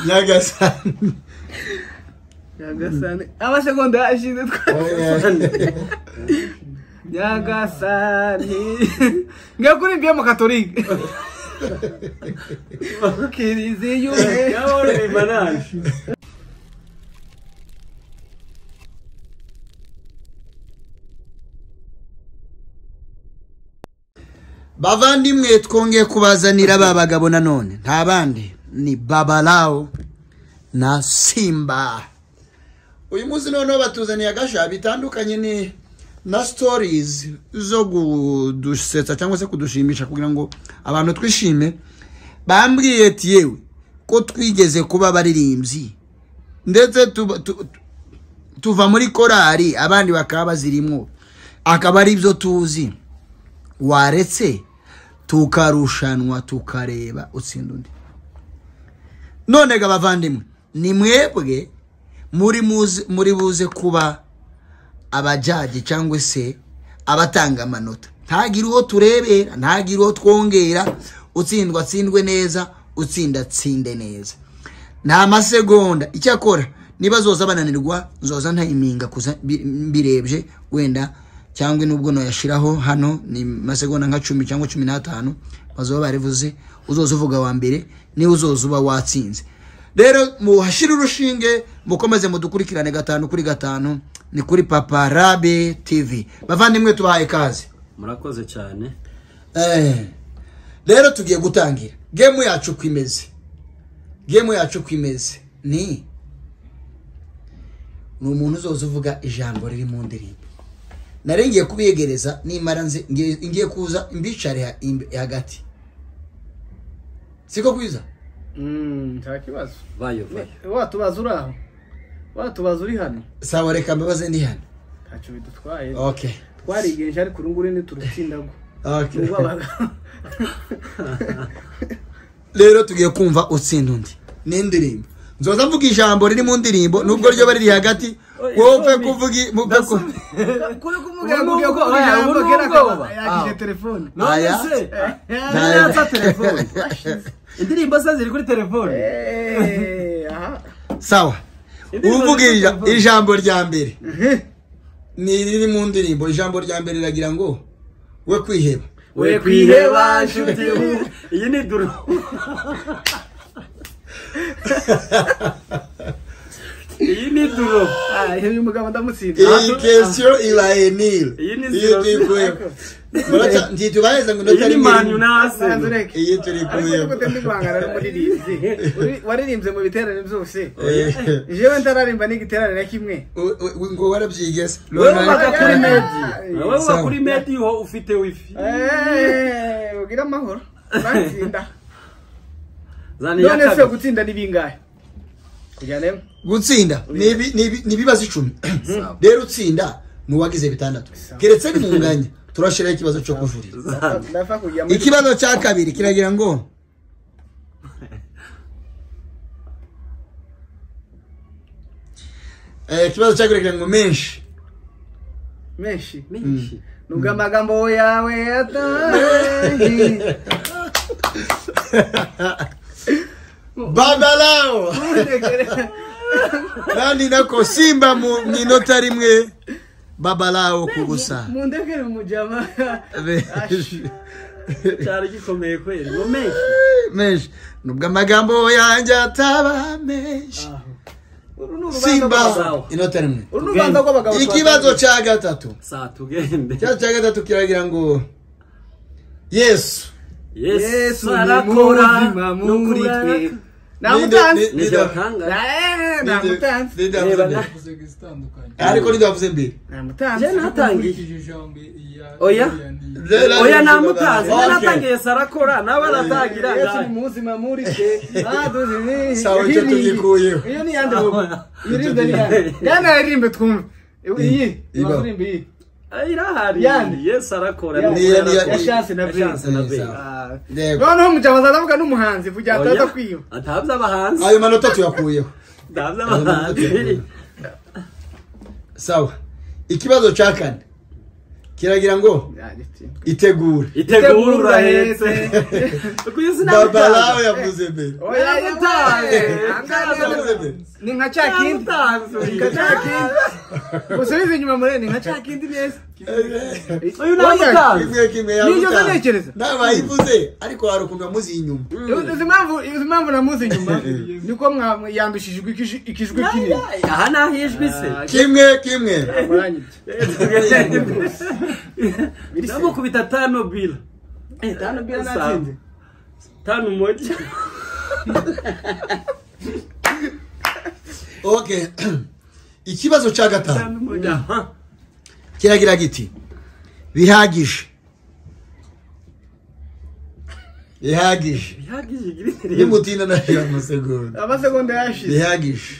Nyagasani. Nyagasani. Amasegonda ashize twasane. Nyagasani. Ngakuri mbiye mu Katolika. Kirizi yume. Yahore banaje. Bavandimwe twongeye kubazanira babagabo nanone nta bandi ni Babalao na Simba. Uyu munsi noneho batuzaniye agasha bitandukanye ni na stories zo kudusetsa cyangwa se kudushimisha kugira ngo abantu twishime. Bambwiye ati yewe ko twigeze kuba baririmbyi ndetse tuva muri korari abandi bakaba bazirimo akaba ari byo tuzi, waretse tukarushanwa tukareba utsinda undi. None ga bavandimwe ni mwebwe muri buze kuba abajaji cyangwa se abatanga amanota. Ntagira uwo turebera, ntagira uwo twongera, utsindwa tsindwe neza, utsinda tsinde neza. Nta masegonda icyakora niba zoza bananirwa zoza ntayiminga kuza mbirebye wenda cyangwa nubwo no yashiraho hano ni masegonda nka 10 cyangwa 15 bazoba barivuze uzoza uvuga wa mbere ni uzoza uba watsinze. Rero muhashira urushinge mukomeze mudukurikirane 5 kuri 5 ni kuri Papa Rabe TV. Bavandimwe tubahaye kazi. Murakoze cyane. Rero tugiye gutangira game yacu kwimeze. Game yacu kwimeze ni umuntu uzoza uvuga ijambo riri mu ndirimbo. Narengiye kubiyegereza nimara ngiye kuza imbicare hagati. Siko kwiza? Nta kibazo. Vayo. Watubaza uraho. Watubaza uri hano. Sawa reka mbabaze ndi hano. Tacho bidutwaye. Okay. Twarigenje ari kurungure ni turutsindago. Okay. Rero tugiye kumva utsinda undi. Ni ndirimbo. Nzoza mvuga ijambo riri mu ndirimbo nubwo ryo bari hagati. Wowe kuvugi mugako. Kuri kumugira ngo ko ijambo kera yakije telefone. None se. Nayatsa telefone. Indirimbo se ziri kuri telefone. Aha. Sawa. Uvugira ijambo rya mbere. Ni riri mu ndirimbo ijambo rya mbere ragira ngo we kwiheba. We kwiheba nshuti. Iyi ni duru. Iyi ni duro. Uyu mugabo ndamutsinda. Iyi question ibaye nil. Iyi ni zero. Muracha ndito baheza ngo notari manyu nase. Iyi turi kuye. Kuko ndi kwangara n'umuririmbyi. Waririmbye mu biterane byose. Jewe ndararimba n'igiterane na kimwe. Ngo warabyigeze. Wewe bakakuri medi. Wewe bakuri medi ho ufite wifi. Ugira amahoro. Batsinda. Zani None yakabiri. se gutsinda ni bingahe? Kujyane gutsinda ni bibazo 10. Rero utsinda nuwagize bitandatu. Keretse ni munganya turashira ikibazo cyo kujurira. Ikibazo cya kabiri kiragira ngo ikibazo cya kiragira ngo menshi. Nubwo amagambo yawe atahi. Babalao. Nani nako Simba minota rimwe Babalao kugusa. Mundekere mujama. Cyari gikomeye kweli. Ngo menshi. Nubwo amagambo yanjye ataba menshi. Simba inota rimwe. Ikibazo cya gatatu. Sa tugende. Cya gatatu kiragira ngo Yesu arakora muri twe. Namutanze. Ariko ndavuze mbere. Namutanze. Je natangiye. Oya namutanze. Natangiye sarakora nawe aratangira. Yesu ni muzima muri twe. Sawa cyo tugikuyeho. Iyo ni yande wowe. Yirimbe ni yande. Yana yirimbe twumve. Iyi. Yirimbe iyi. Irahari. Yesu arakora. Yashatse na be. Noneho mujabaza ndavuga n'umuhanzi vuga ataza kwiyo. Atabza abahanzi. Ayo manota tuyakuyeho. Atabza abahanzi. Sawa. Ikibazo cya kane kiragira ngo itegure urahetse Babalawo yavuze mbere oya yataye ni nka cyakindi musubize inyuma murene nka cyakindi neza uyu namutanze kimwe niyo zanekereza nabayivuze ariko harukunga muzi inyuma impamvu namuzi inyuma niko mwayandushijwe ikijwe kinini aha nahijwe se kimwe ndamukubita 5 bila 5 bila natsinze 5 moja okay ikibazo ca gatanu kiragira giti bihagije nimutina na ya amasegonda yashize bihagije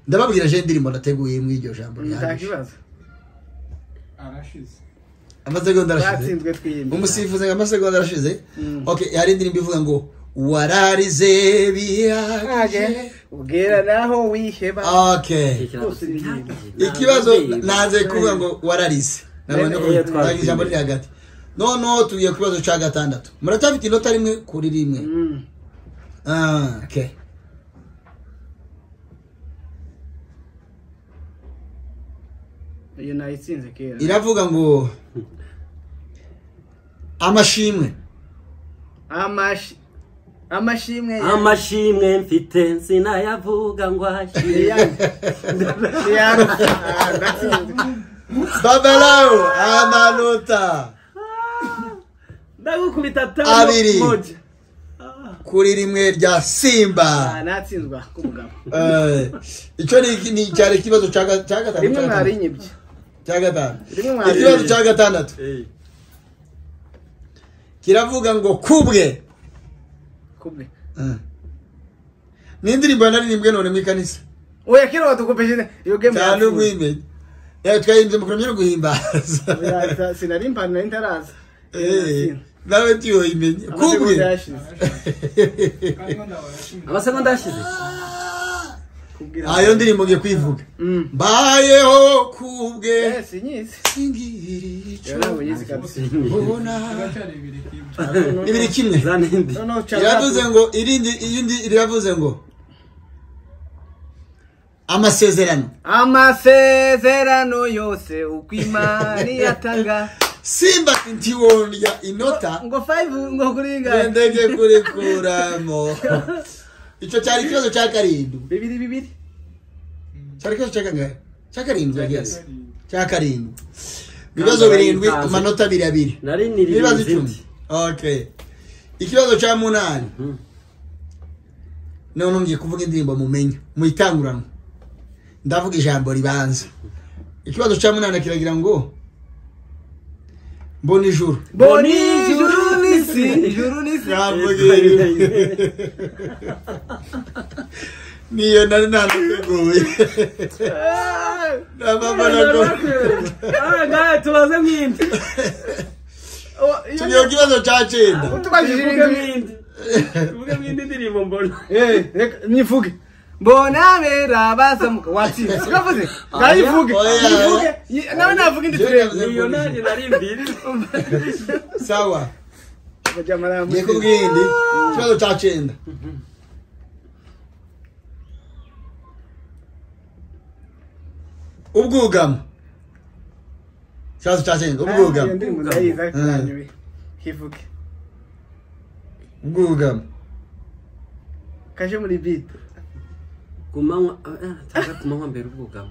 ndababwira je ndirimo nateguye mu iryo jambo ntakibazo amasegonda arashize batsinzwe twiyemye umusifuze amasegonda arashize okay hari indirimbo ivuga ngo wararize bihagije ubwira naho wiheba okay ikibazo naze kuvuga ngo wararize nabone ko ijambo riri hagati no tugiye kubazo ca gatandatu muratafite inota rimwe kuri rimwe okay iyo nayitsinze kera iravuga ngo amashimwe mfite sinayavuga ngo ashire Babalawo amanota ndagukubita 5 moja kuri rimwe rya Simba natsinzwa kumugabo ico ni cyari kibazo ca gatandatu rimwe mwarinyibye ca gatandatu ikibazo ca gatandatu kiravuga ngo kubwe n'indirimbo naririmbwe none mu kanisa oya kera watukopeje iyo game cyane umwimenye twayinze mu kurumye guhimbaza sinarimpa na intaraza nawe tiyo imenye kubwe amasegonda yashize ayo ndirimbo ngiye kwivuga mbayeho kubwe sinyisi ibiri kimwe iravuze ngo iyindi iravuze ngo amasezerano yose uko Imana yatanga Simba ntiwondya inota ngo 5 ngo kuringa ndege kuri kuramo ico cyari kibazo cya karindwi bibiri cyari kibazo cya kangahe cya karindwi yes cya karindwi bibazo birindwi amanota 2 bibazo 10 okay ikibazo cya 8 none ngiye kuvuga indirimbo mumenya muyitangurana ndavuga ijambo ribanza ikibazo cya 8 kiragira ngo Boni ijuru nisi niyo nari nateguye ngaye tubaze mwindi tugiye kibazo cya 9 tuvuge mwindi ndirimbo mbona nivuge mbona bera bazamuka watsinze sikavuze ngayivuge nawe navuga indi turebe iyo nari narimbiri sawa ngiye kubwindi kibazo cya 9 ubwugamo kibazo cya 9 ubwugamo kaje muri beat kumanywa mbere ubwugamo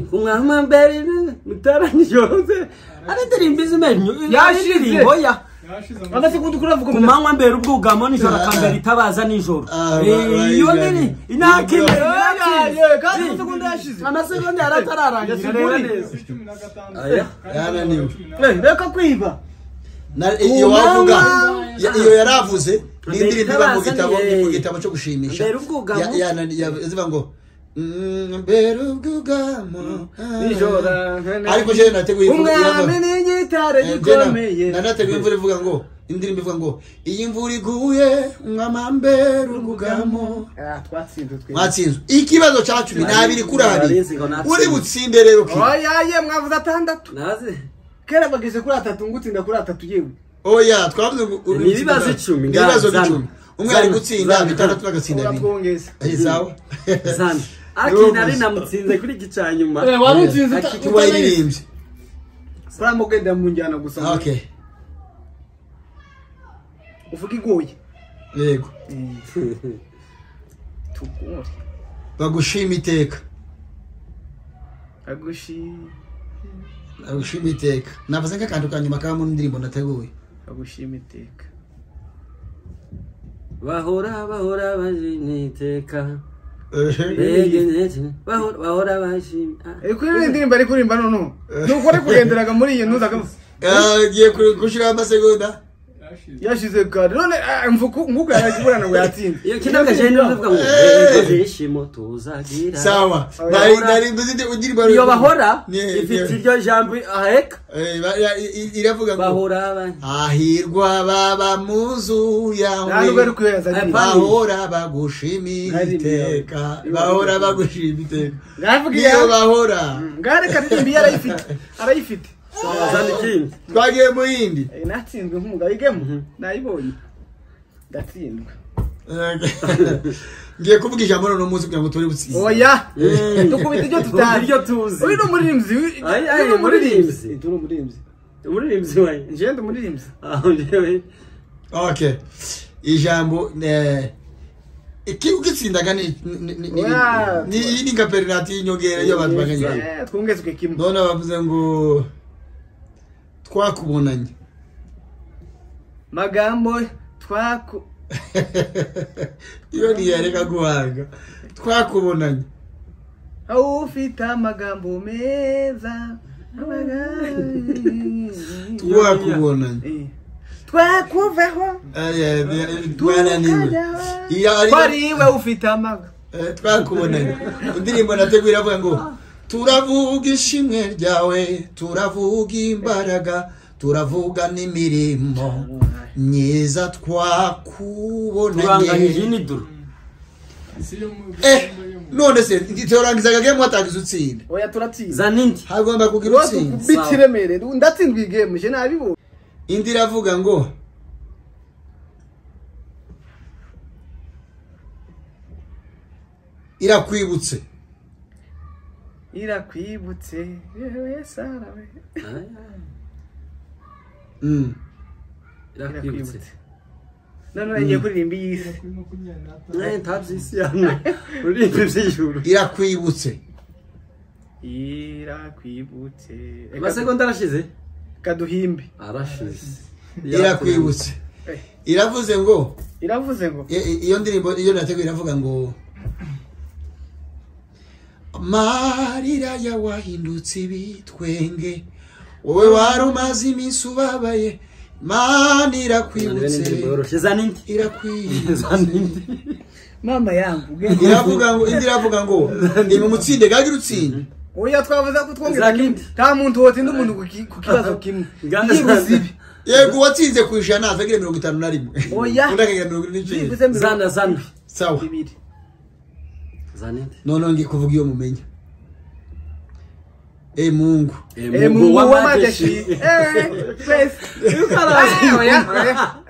kumanywa mbere mutaranijose aririmba izimenyo yashize oya amasegonda kuravuga kumanywa mbere ubwugamo nijoro akambere itabaza nijoro iyo nini inakimwe kandi amasegonda yashize amasegonda yaratararangira rero neza yananiwe reka kwiba iyo wavuga iyo yaravuze n'indirimbo iba mu gitabo cyo gushimisha ziva ngo mbere ubwugamo nijoro ariko je nateguye umwami n'igitare gikomeye nanateguye imvura ivuga ngo indirimbo ivuga ngo iyi imvura iguye umwamambe rugugamo twatsinzwe twe mwatsinzwe ikibazo cya 12 kuri 2 uri butsinde rero ki oya ye mwavuze 6 naze kera bageze kuri 3 ngutsinda kuri 3 yewe oya twavuze ibibazo 10 ibibazo 10 umwe ari gutsinda 6 bagatsinda 2 urabwongeza sawa zana akina ari namutsinze kuri gicanyuma warutsinze akiwayirimbye kora mugenda mu njyana gusa okay uvuga igoye yego tukuri bagushima iteka agushima iteka navuze nk'akantu kanyuma kaba mu ndirimbo nateguye agushima iteka bahora bajiniteka bahora bashima kuri indirimbo ari kurimba none nuko ari kugenderaga muri iyi ntuza agiye gushira amasegonda yashize kare none nguko yarakiburana ngo yatsinze iyo kinaga jene uvuga ngo zishimo tuzagira sawa nari nduzinde ugira iyo bahora ifite iryo jambo aheka iravuga ngo bahora ahirwa baba muzu yawe bahora bagushimira bahora bagushimira iyo bahora ngare karimbi arayifite twagiye mu yindi natsinzwe nk'umugabo igemo nayibonye ndatsindwa ngiye kuvuga ijambo no munsi kugira ngo turi butsinze oya dukubita ibyo tutazi ibyo tuzi uyu n'umuririmbyi umuririmbyi wayi njende umuririmbyi okay ijambo iki ugitsindaga ni nka penalty y'inyongera yo abantu baganye twongezwe kimwe none bavuze ngo twakubonanye magambo iyo niyareka guhanga twakubonanye aho ufite amagambo meza twakubonanye twakuveho twariwe ufite amagambo twakubonanye indirimbo nateguye avuga ngo turavuga ishimwe ryawe turavuga imbaraga turavuga n'imirimo myiza twakubonanye none se itorangizaga game watangiza utsinda oya turatsinda zanindi hagomba kugira utsinda bitiremere ndatsindwa igame je nabibo indi iravuga ngo irakwibutse yewe sarawe irakwibutse none ngiye kuririmba yisi ntabyisi yana uririmba iby'ijuru irakwibutse amasegonda arashize kaduhimbe arashize irakwibutse iravuze ngo iyo ndirimbo iyo nateguye iravuga ngo marira yawahindutse ibitwenge wowe wari umaze iminsi ubabaye Imana irakwibutse irakwibutse mama yangu iravuga ngo ni mu mutsinde gagira utsinde oya twavuze ko twongera nta muntu wotinda umuntu ku kibazo kimwe yibuzibi yego watsinze ku ijana azagire 51 oya undakagira 49 zana sawa zaninde none ngiye kuvuga iyo mumenya Mungu wa majeshi pesa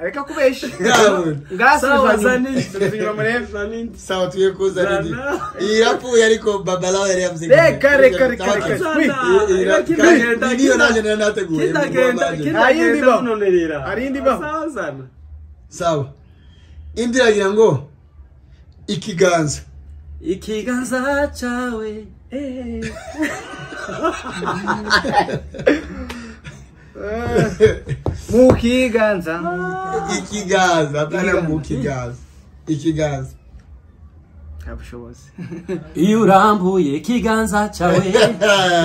reka kubesha sawa sawa tuye kuza nidi irapuye ariko babalawo yari yavuze reka niyo naje nateguye arindi ba sawa indiragira ngo ikiganza cyawe mukiganza atana mukiganza ikiganza abushobozi iyo urambuye kiganza cyawe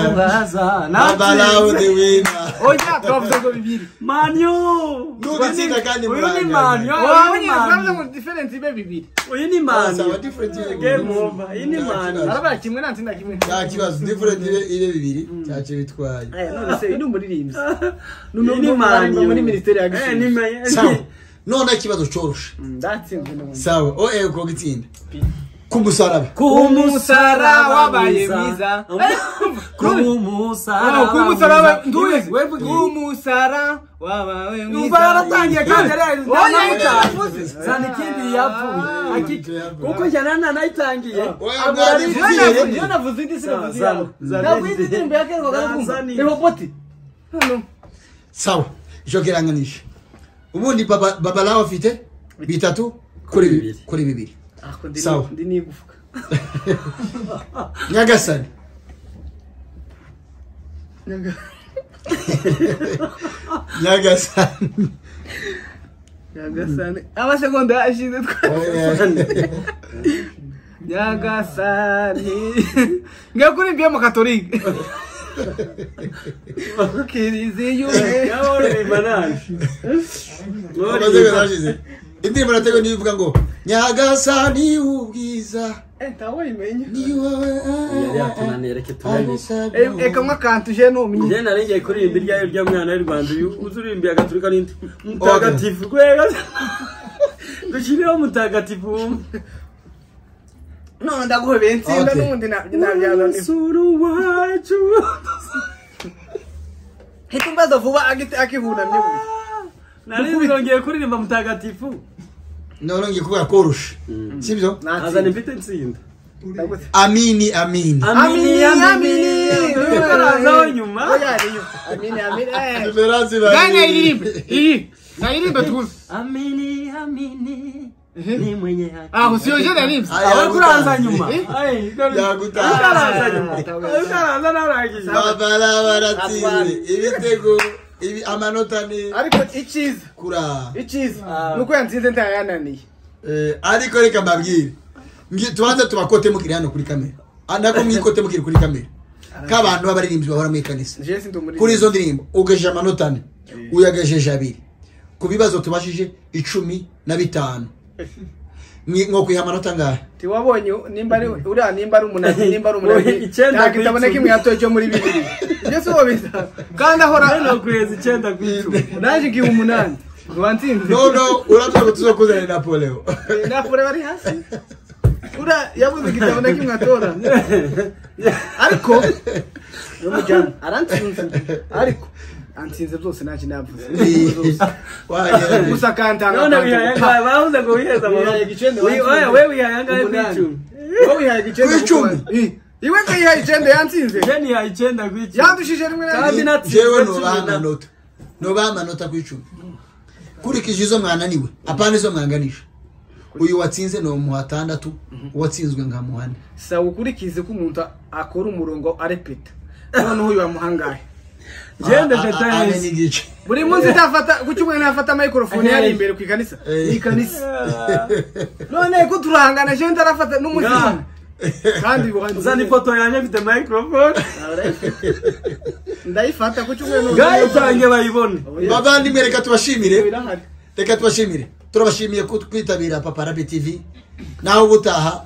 ubaza Babalao the winner. oya twavuze ngo bibiri manyo Nugitsinda kandi uyu ni manyo twavuze ngo difference ibe bibiri uyu ni manyo Sawa different game over iyi ni manyo araba kimwe natsinda kimwe nta kibazo different ile bibiri cyaje bitwaye. none se ni umuririmbyi ni manyo muri ministeri ya gishinzwe ni manyo Sawa none ikibazo coroshe. ndatsinzwe n'ubundi Sawa ko gitsinda kumusaraba kumusara wabaye mwiza kumusara kumusara nduye kumusara wabaye mwiza ubaratangiye kandi rero zana ikindi yapfuye kuko jana nayitangiye yo navuze indi sinavuze navuze indi mbe yake ngo garakumva eho poti sawa jogeranganisha ubundi Babalao afite bitatu kuri bibiri sawa ndi nigufuka Nyagasani abasegonda ashize Nyagasani ngakuri mbiye mu katolike kirizi yume yabore banaje indirimbo natego nivuga ngo Nyagasani ubwiza tawo imenye ni wowe yari yatunaniye reke tunanisha kamwe kantuje no minye je narengeye kuririmba iryayo rya mwana w'u Rwanda uzurimbiye agaturika n'indi mutagatifu kwega dushiriho mutagatifu no ndaguhe bentsinda n'undi nabyazana suru wacu hitumbaza vuba akihunamye nari kuririmba mutagatifu none kuvuga korusha sibyo azana mfite nsinda amini ukarazaho nyuma amini Referansi ganya iririmbe tuzi amini ni mwenye haki usio je naririmbe kuranza nyuma yagutaza ukaraza narangiye Babalao baratsinze ibitego amanota ni ariko iciza nuko yanzinze ntayananiye ariko reka mbabwire tubanze tubakote mukiri hano kuri kamera andako mwikote mukiri kuri kamera k'abantu b'abaririmbyi bahora mu kanisa kuri izo ndirimbo ugejeje amanota ane uyagejeje abiri ku bibazo tubashije 15 nko kwiha amanota ngahe tiwabonye nimba ari umunani nimba ari umunani ntakitabona kimwe yatoje muri bibiri byose wobiza kandi ahora no kwezi 9 ku 10 naje gihe umunani wantinze no urabyo tuzokuzana Napoleon bari hasi yabuze kitabona kimwe atora ariko n'umujyana arantsinze ariko antinze byose naki navuze gusa kantanga none bihayanga bavuze ngo wiheza mu wewe wihayanga kwicumi wowe wihaye kwicumi iwe kayihaye 9 yansinze je ni haye 9 kwicumi yandushije rimwe kandi natsinze jewe no ba manota kwicumi kurikije izo mwananiwe apana izo mwanganisha uyu watsinze no mu 6 watsinzwe nka muhane sawa ukurikize ko umuntu akora umurongo arepeta none uyu bamuhangaye gende details buri munsi tafata kucyumwe nafata microphone yari imbere ku ikanisa none ko turahangana je ndarafata n'umuziki kandi uzani foto yanye mfite microphone ndayifata kucyumwe no gaye tange bayibone babandi mwereka tubashimire turabashimiye ko kwitabira Paparabe TV naho ubutaha